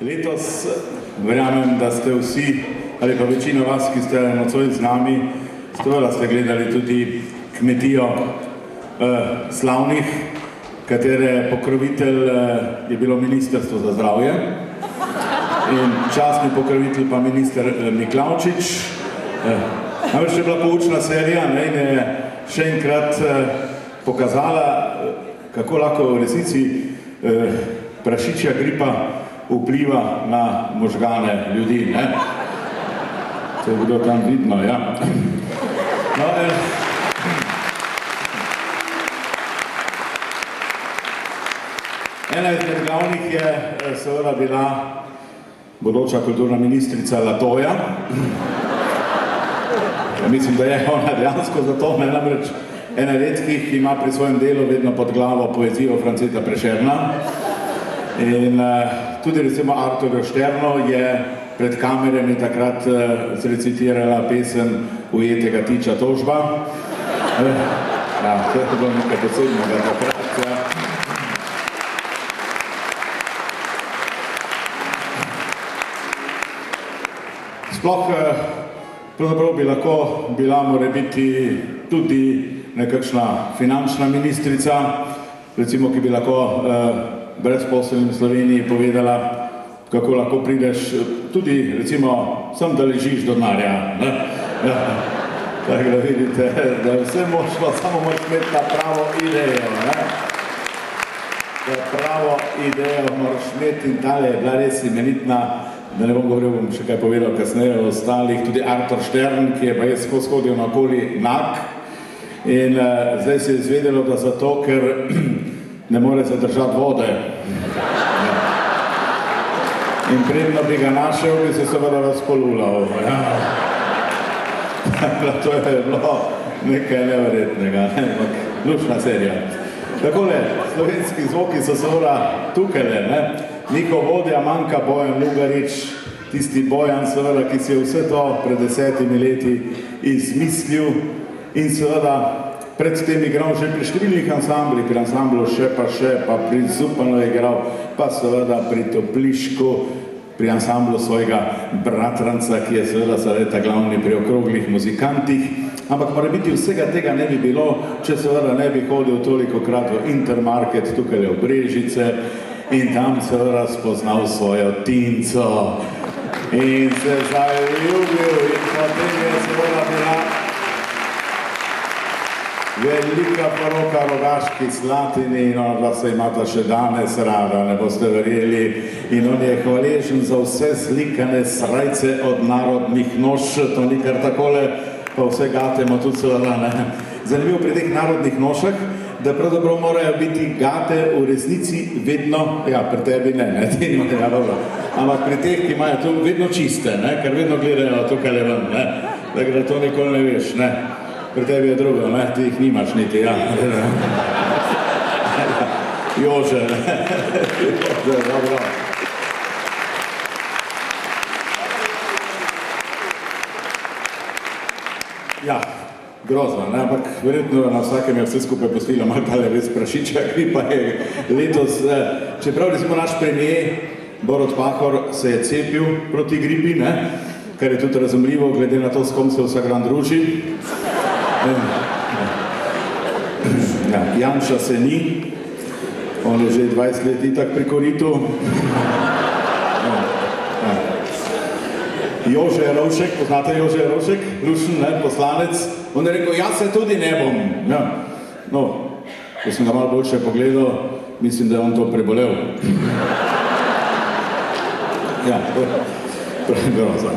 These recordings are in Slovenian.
Letos verjamem, da ste vsi, ali pa večina vas, ki ste nocoj z nami, ste gledali tudi kmetijo slavnih, katere pokrovitelj je bilo Ministrstvo za zdravje in častni pokrovitelj pa minister Miklavčič. Namreč je bila poučna serija in je še enkrat pokazala, kako lahko v resnici prašičja gripa vpliva na možgane ljudi. To je bilo tam vidno, ja. Ena izmed glavnih je seveda bila bodoča kulturna ministrica Latoja. Mislim, da je ona dejansko zato, namreč ena redkih, ki ima pri svojem delu vedno pod glavo poezijo Franceta Prešerna. In tudi recimo Arturju Šterno je pred kamerami takrat zrecitirala pesem Ujetega tiča tožba. Ja, to je bilo nekaj posebnega takrat. Sploh pravzaprav bi lahko bila morebiti tudi nekakšna finančna ministrica, recimo, ki bi lahko brezposelnim v Sloveniji povedala, kako lahko prideš tudi, recimo, sem da ležiš do denarja. Tako da vidite, da je vse možno, samo moraš imeti ta pravo idejo. Ta pravo idejo moraš imeti in tale je bila res imenitna. Da ne bom govoril, bom še kaj povedal kasneje o ostalih, tudi Artur Štern, ki je pa je skozi hodil naokoli nag. In zdaj se je izvedelo, da zato, ker ne more zadržati vode. In predno bi ga našel, bi se seveda razpolulal. To je bilo nekaj neverjetnega, lušna serija. Takole, slovenski zvoki so seveda tukajle, Niko vodja, manjka Bojan Lugarič, tisti Bojan seveda, ki si je vse to pred 10 leti izmislil in seveda pred tem igral že pri številnih ansamblih, pri ansamblu Še, pa pri Zupanu je igral, pa seveda pri Toplišku, pri ansamblu svojega bratranca, ki je seveda ta glavni pri okroglih muzikantih. Ampak morebiti vsega tega ne bi bilo, če seveda ne bi hodil tolikokrat v Intermarket, tukaj v Brežice, in tam seveda spoznal svojo Tinco in se zaljubil in potem je seveda bila velika poroka Rogaški Slatini in ona se imata še danes rada, ne boste verjeli, in on je hvaležen za vse slikane srajce od narodnih noš, to ni kar takole, pa vse gatemo tudi seveda. Zanimivo pri teh narodnih nošah, da pravzaprav morajo biti gate v resnici vedno, ja, pri tebi ne, ja, dobro, ampak pri teh, ki imajo to vedno čiste, ker vedno gledajo tukaj ven, da to nikoli ne veš, pri tebi je drugo, ti jih nimaš niti, ja. Jože, dobro. Ja. Grozno, ampak verjetno na vsakem je vse skupaj postilo malo tale res prašičja gripa je letos, čeprav recimo naš premijer Borut Pahor se je cepil proti gripi, kar je tudi razumljivo, glede na to, s kom se vsak dan druži. Janša se ni, on je že 20 let itak pri koritu. Jože Rovšek, poznate Jože Rovšek, lušen, poslanec, on je rekel, jaz se tudi ne bom. No, ko sem ga malo boljše pogledal, mislim, da je on to prebolel. Ja, to je grozno.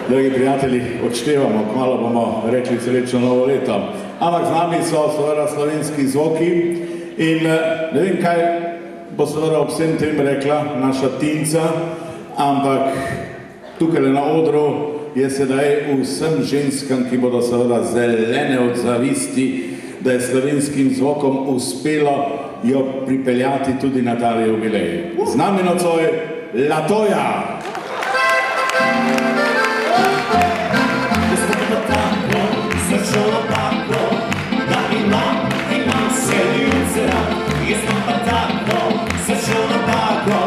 Dragi prijatelji, odštevamo, kmalu bomo rekli srečno novo leto. Ampak z nami so seveda slovenski zvoki in ne vem, kaj bo seveda ob vsem tem rekla naša Tinca, ampak tukaj na odru je sedaj vsem ženskam, ki bodo seveda zelene od zavisti, da je slovenskim zvokom uspelo jo pripeljati tudi na ta jubilej. Z nami nocoj Latoja! Jest to tako, zaczęło tako,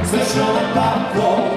zvršno napako.